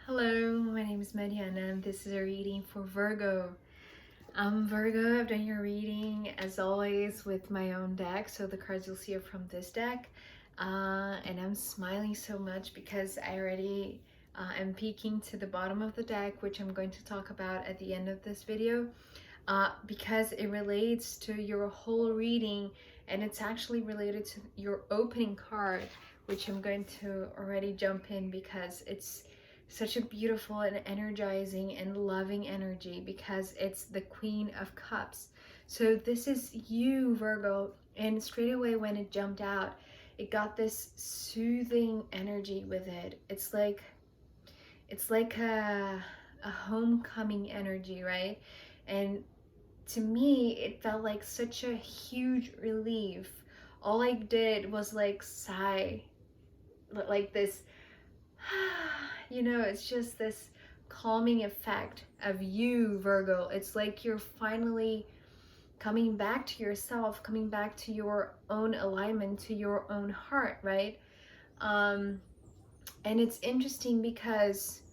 Hello, my name is Mariana and this is a reading for Virgo. I'm Virgo. I've done your reading as always with my own deck, so the cards you'll see are from this deck. And I'm smiling so much because I already am peeking to the bottom of the deck, which I'm going to talk about at the end of this video, because it relates to your whole reading and it's actually related to your opening card, which I'm going to already jump in because it's such a beautiful and energizing and loving energy because it's the Queen of Cups. So this is you, Virgo, and straight away when it jumped out, it got this soothing energy with it. It's like a homecoming energy, right? And to me, it felt like such a huge relief. All I did was like sigh, like this it's just this calming effect of you, Virgo. It's like you're finally coming back to yourself, coming back to your own alignment, to your own heart, right? And it's interesting because,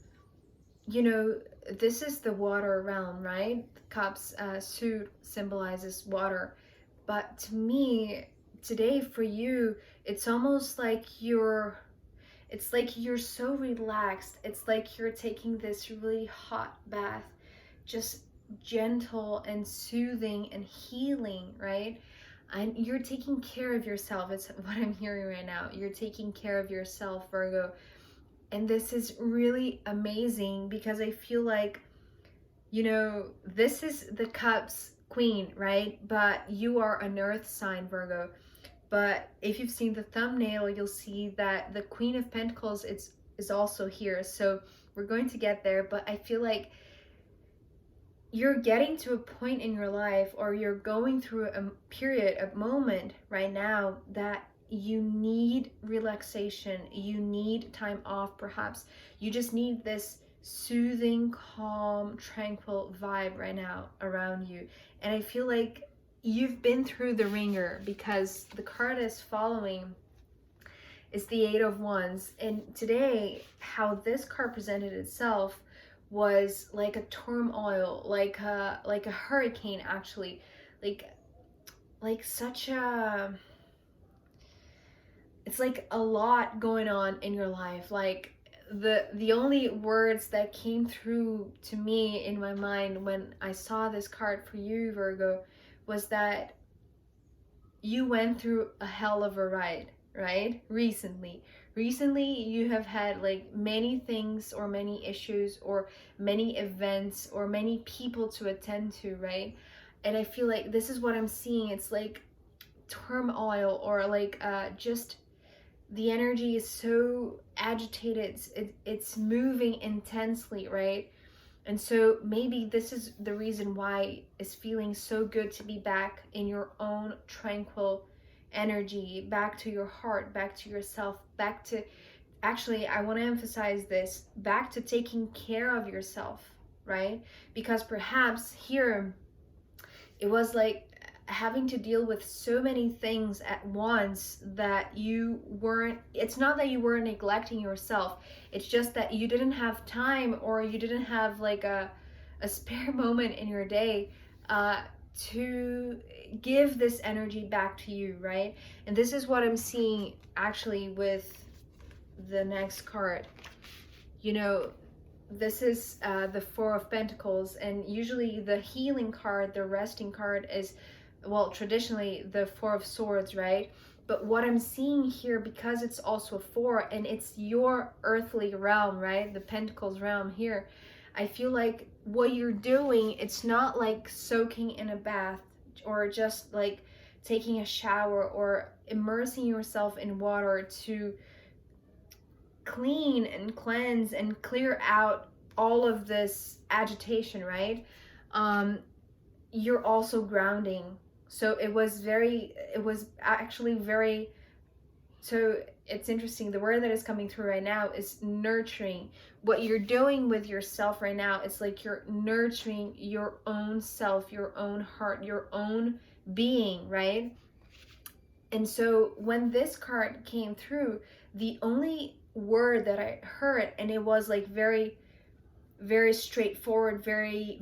this is the water realm, right? The cups suit symbolizes water. But to me, today for you, it's almost like it's like you're so relaxed. It's like you're taking this really hot bath, just gentle and soothing and healing, right? And you're taking care of yourself. It's what I'm hearing right now. You're taking care of yourself, Virgo. And this is really amazing because I feel like, this is the Cups Queen, right? But you are an earth sign, Virgo. But if you've seen the thumbnail, you'll see that the Queen of Pentacles is also here. So we're going to get there, but I feel like you're getting to a point in your life, or you're going through a period, a moment right now that you need relaxation. You need time off, perhaps. You just need this soothing, calm, tranquil vibe right now around you. And I feel like you've been through the ringer because the card is following is the Eight of Wands. And today, how this card presented itself was like a turmoil, like a hurricane, actually, like such a, it's like a lot going on in your life. Like the only words that came through to me in my mind when I saw this card for you, Virgo, was that you went through a hell of a ride, right? Recently you have had like many things or many issues or many events or many people to attend to, right? And I feel like this is what I'm seeing. It's like turmoil, or like just the energy is so agitated. It's moving intensely, right? And so maybe this is the reason why it's feeling so good to be back in your own tranquil energy, back to your heart, back to yourself, back to, actually, I want to emphasize this, back to taking care of yourself, right? Because perhaps here it was like having to deal with so many things at once that you weren't, it's not that you were neglecting yourself, it's just that you didn't have time, or you didn't have like a spare moment in your day to give this energy back to you, right? And this is what I'm seeing actually with the next card. This is the Four of Pentacles, and usually the healing card, the resting card, is, well, traditionally the Four of Swords, right? But what I'm seeing here, because it's also a four and it's your earthly realm, right? The Pentacles realm here, I feel like what you're doing, it's not like soaking in a bath or just like taking a shower or immersing yourself in water to clean and cleanse and clear out all of this agitation, right? You're also grounding. So it was actually very, so it's interesting. The word that is coming through right now is nurturing. What you're doing with yourself right now, it's like you're nurturing your own self, your own heart, your own being, right? And so when this card came through, the only word that I heard, and it was like very very straightforward, very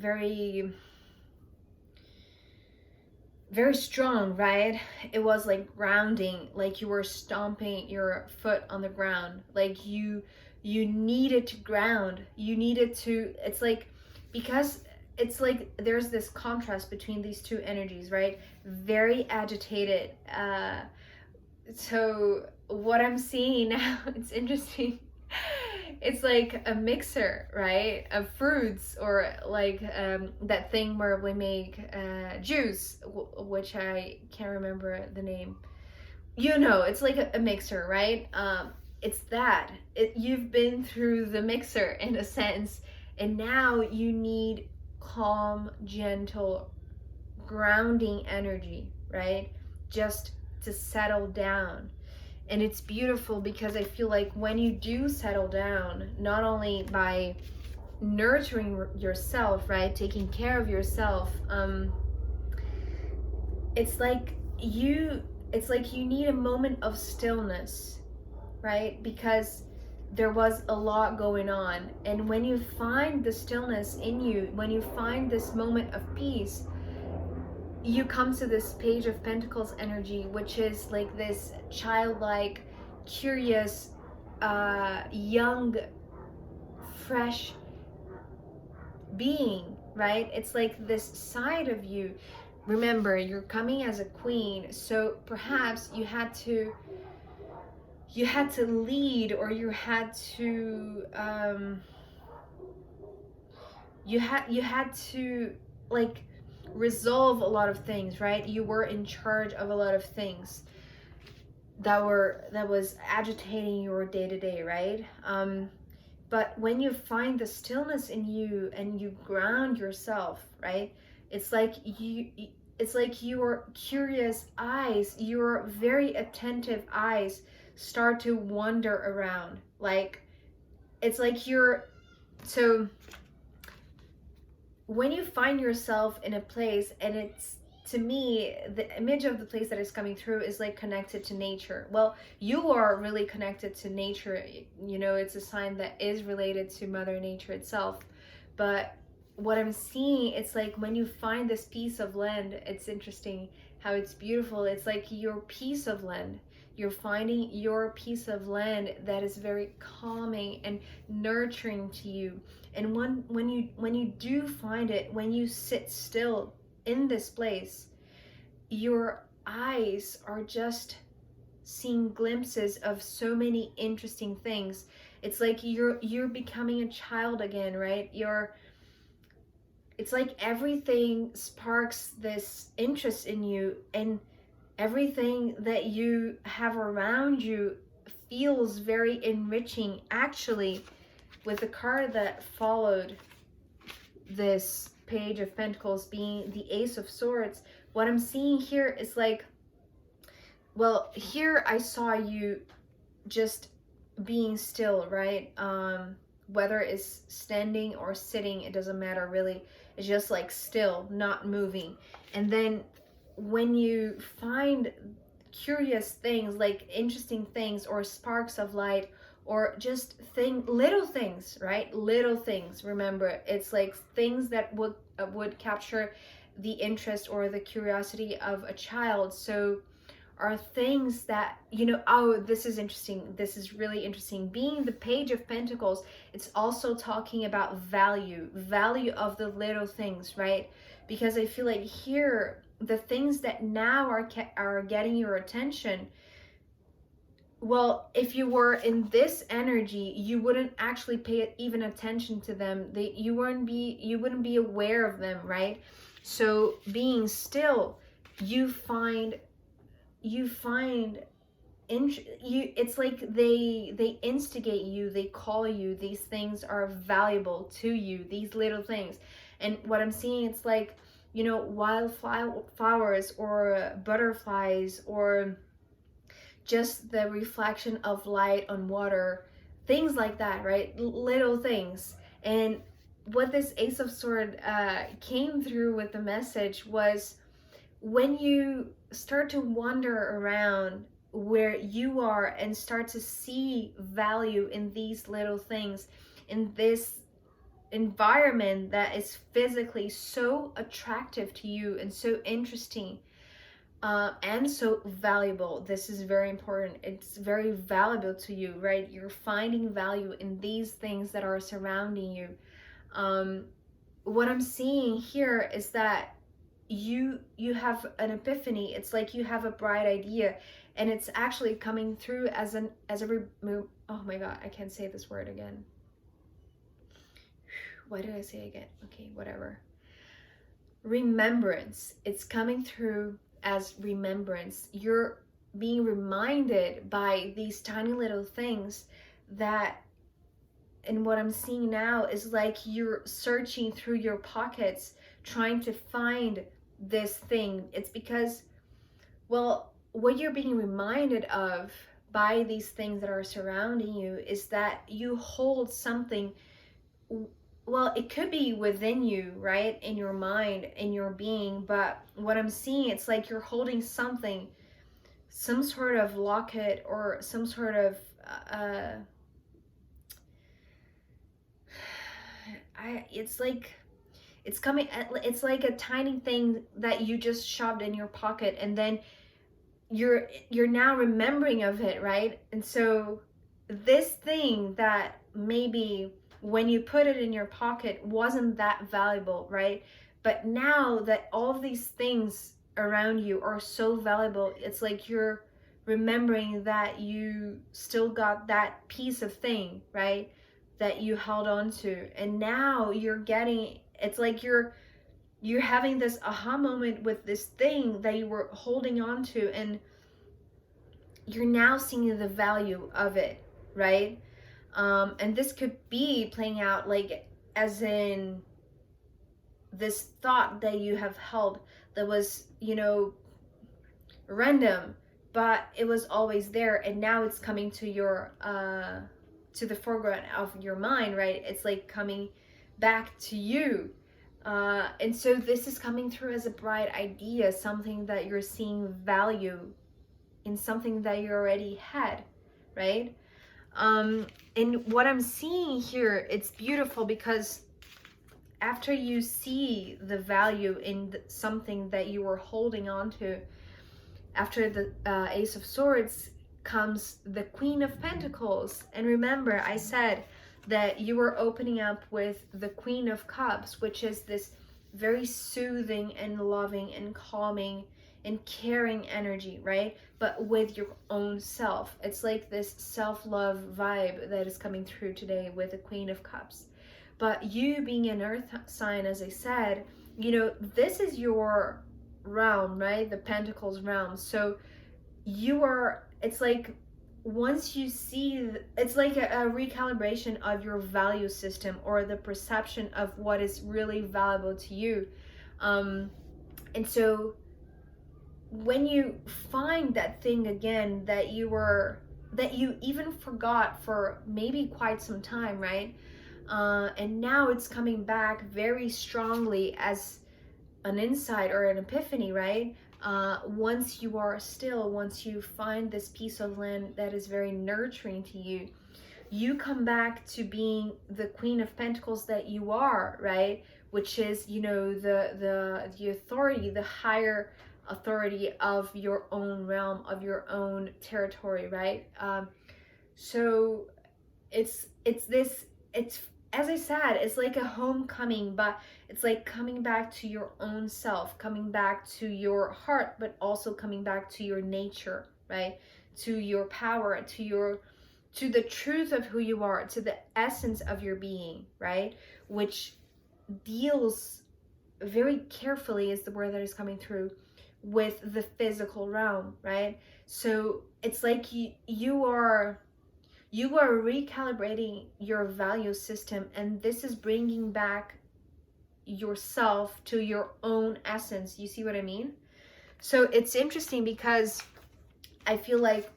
strong, right? It was like grounding, like you were stomping your foot on the ground, like you needed to ground, you needed to, it's like, because it's like there's this contrast between these two energies, right? Very agitated. So what I'm seeing now, it's interesting. It's like a mixer, right, of fruits, or like that thing where we make juice, which I can't remember the name. You know, it's like a mixer, right? It's that. You've been through the mixer in a sense, and now you need calm, gentle, grounding energy, right? Just to settle down. And it's beautiful because I feel like when you do settle down, not only by nurturing yourself, right, taking care of yourself, it's like you need a moment of stillness, right? Because there was a lot going on, and when you find the stillness in you, when you find this moment of peace, you come to this Page of Pentacles energy, which is like this childlike, curious, young, fresh being, right? It's like this side of you. Remember, you're coming as a queen, so perhaps you had to lead, or you had to you had to like resolve a lot of things, right? You were in charge of a lot of things that was agitating your day-to-day, right? But when you find the stillness in you and you ground yourself, right, it's like your curious eyes, your very attentive eyes start to wander around. Like, it's like so when you find yourself in a place, and it's, to me, the image of the place that is coming through is like connected to nature. Well, you are really connected to nature. You know, it's a sign that is related to Mother Nature itself. But what I'm seeing, it's like when you find this piece of land, it's interesting how it's beautiful. It's like your piece of land. You're finding your piece of land that is very calming and nurturing to you. And when you do find it, when you sit still in this place, your eyes are just seeing glimpses of so many interesting things. It's like you're becoming a child again, right? It's like everything sparks this interest in you, and everything that you have around you feels very enriching. Actually, with the card that followed this Page of Pentacles being the Ace of Swords, what I'm seeing here is like, well, here I saw you just being still, right? Whether it's standing or sitting, it doesn't matter really. It's just like still, not moving. And then when you find curious things, like interesting things or sparks of light, or just little things, right? Little things. Remember, it's like things that would capture the interest or the curiosity of a child. So are things that, you know, oh, this is interesting. This is really interesting. Being the Page of Pentacles, it's also talking about value of the little things, right? Because I feel like here, the things that now are getting your attention, well, if you were in this energy, you wouldn't actually pay even attention to them. You wouldn't be aware of them, right? So being still, you find it's like they instigate you, they call you. These things are valuable to you, these little things. And what I'm seeing, it's like, you know, wild flowers or butterflies, or just the reflection of light on water, things like that, right? Little things. And what this Ace of Swords came through with the message was, when you start to wander around where you are and start to see value in these little things, in this environment that is physically so attractive to you and so interesting, and so valuable. This is very important. It's very valuable to you, right? You're finding value in these things that are surrounding you. What I'm seeing here is that you have an epiphany. It's like you have a bright idea, and it's actually coming through as a oh my god, I can't say this word again. Why did I say again? Okay, whatever. Remembrance. It's coming through as remembrance. You're being reminded by these tiny little things that, and what I'm seeing now is like you're searching through your pockets trying to find this thing. It's because, well, what you're being reminded of by these things that are surrounding you is that you hold something. Well, it could be within you, right? In your mind, in your being. But what I'm seeing, it's like you're holding something, some sort of locket or some sort of, it's like, it's coming, it's like a tiny thing that you just shoved in your pocket, and then you're now remembering of it, right? And so this thing that maybe when you put it in your pocket wasn't that valuable, right? But now that all of these things around you are so valuable, it's like you're remembering that you still got that piece of thing, right? That you held on to. And now you're getting, it's like you're having this aha moment with this thing that you were holding on to, and you're now seeing the value of it, right? And this could be playing out like as in this thought that you have held that was, random, but it was always there, and now it's coming to your to the foreground of your mind, right? It's like coming back to you. And so this is coming through as a bright idea, something that you're seeing value in, something that you already had, right? And what I'm seeing here, it's beautiful because after you see the value in something that you were holding on to, after the Ace of Swords comes the Queen of Pentacles. And remember, I said that you were opening up with the Queen of Cups, which is this very soothing and loving and calming and caring energy, right? But with your own self. It's like this self-love vibe that is coming through today with the Queen of Cups. But you being an earth sign, as I said, this is your realm, right? The Pentacles realm. So you are, it's like once you see, it's like a recalibration of your value system or the perception of what is really valuable to you. And so when you find that thing again that you even forgot for maybe quite some time, right? And now it's coming back very strongly as an insight or an epiphany, right? Once you are still, once you find this piece of land that is very nurturing to you, you come back to being the Queen of Pentacles that you are, right? Which is, the authority, the higher authority of your own realm, of your own territory, right? So it's as I said, it's like a homecoming, but it's like coming back to your own self, coming back to your heart, but also coming back to your nature, right? To your power, to the truth of who you are, to the essence of your being, right? Which deals very carefully, is the word that is coming through, with the physical realm, right? So it's like you are recalibrating your value system, and this is bringing back yourself to your own essence. You see what I mean? So it's interesting because I feel like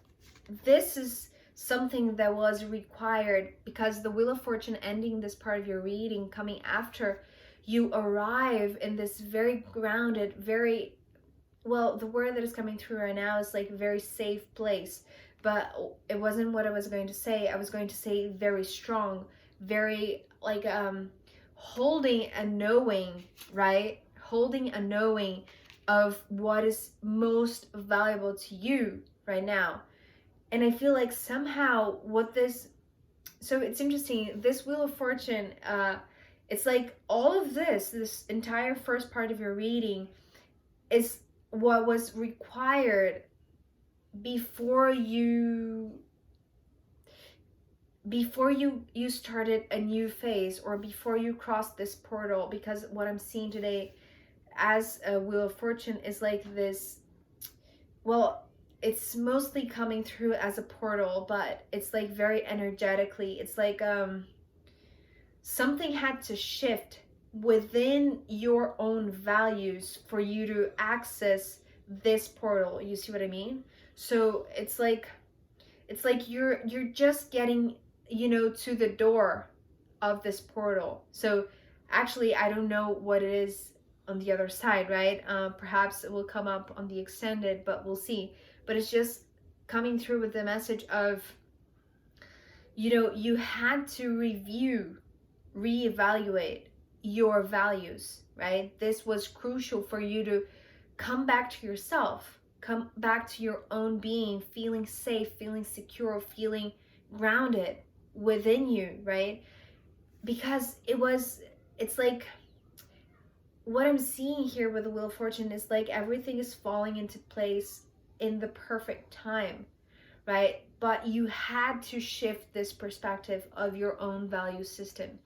this is something that was required, because the Wheel of Fortune ending this part of your reading, coming after you arrive in this very grounded, very, well, the word that is coming through right now is like very safe place, but it wasn't what I was going to say. I was going to say very strong, very like holding a knowing, right? Holding a knowing of what is most valuable to you right now. And I feel like somehow what this, so it's interesting, this Wheel of Fortune, it's like all of this entire first part of your reading is what was required before you started a new phase, or before you crossed this portal. Because what I'm seeing today as a Wheel of Fortune is like this, well, it's mostly coming through as a portal, but it's like very energetically, it's like something had to shift within your own values for you to access this portal. You see what I mean? So it's like you're just getting, you know, to the door of this portal. So actually, I don't know what it is on the other side, right? Perhaps it will come up on the extended, but we'll see. But it's just coming through with the message of, you know, you had to reevaluate your values, right? This was crucial for you to come back to yourself, come back to your own being, feeling safe, feeling secure, feeling grounded within you, right? Because it's like, what I'm seeing here with the Wheel of Fortune is like everything is falling into place in the perfect time, right? But you had to shift this perspective of your own value system.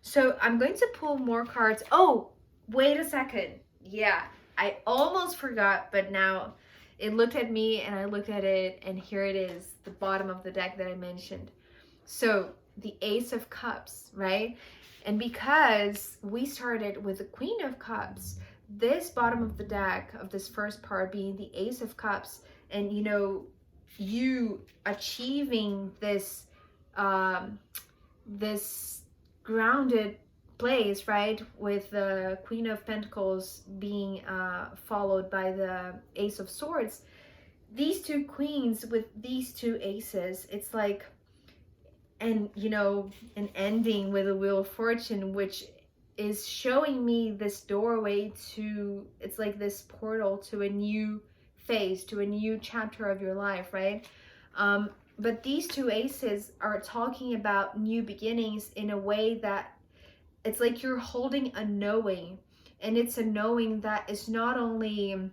So I'm going to pull more cards. Oh, wait a second. Yeah, I almost forgot, but now it looked at me and I looked at it, and here it is, the bottom of the deck that I mentioned. So the Ace of Cups, right? And because we started with the Queen of Cups, this bottom of the deck of this first part being the Ace of Cups, and you know, you achieving this this grounded place, right, with the Queen of Pentacles being followed by the Ace of Swords. These two queens with these two aces, it's like, and you know, an ending with a Wheel of Fortune, which is showing me this doorway to, it's like this portal to a new phase, to a new chapter of your life, right? But these two aces are talking about new beginnings in a way that it's like you're holding a knowing, and it's a knowing that is not only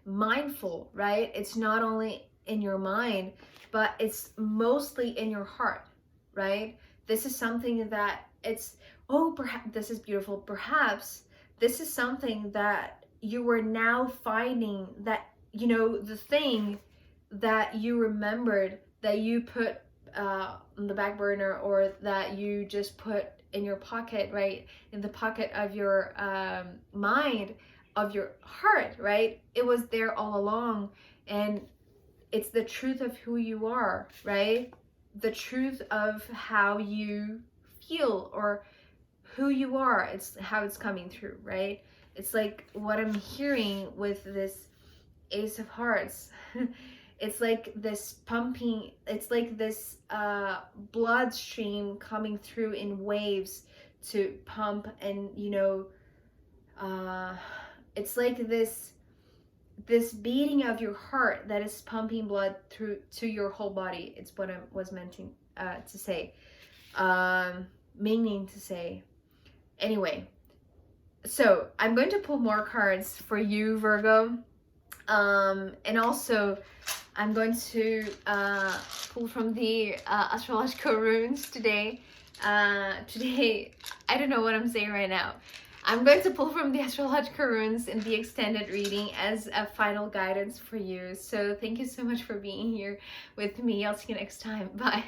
mindful, right? It's not only in your mind, but it's mostly in your heart, right? This is something that it's, oh, perhaps this is beautiful. Perhaps this is something that you are now finding, that, you know, the thing that you remembered that you put on the back burner, or that you just put in your pocket, right? In the pocket of your mind, of your heart, right? It was there all along, and it's the truth of who you are, right? The truth of how you feel, or who you are. It's how it's coming through, right? It's like what I'm hearing with this Ace of Hearts. It's like this pumping, it's like this bloodstream coming through in waves to pump, and you know, it's like this beating of your heart that is pumping blood through to your whole body. It's what I was meant to say, meaning to say. Anyway, so I'm going to pull more cards for you, Virgo, and also I'm going to pull from the astrological runes today. Today, I don't know what I'm saying right now. I'm going to pull from the astrological runes in the extended reading as a final guidance for you. So thank you so much for being here with me. I'll see you next time. Bye.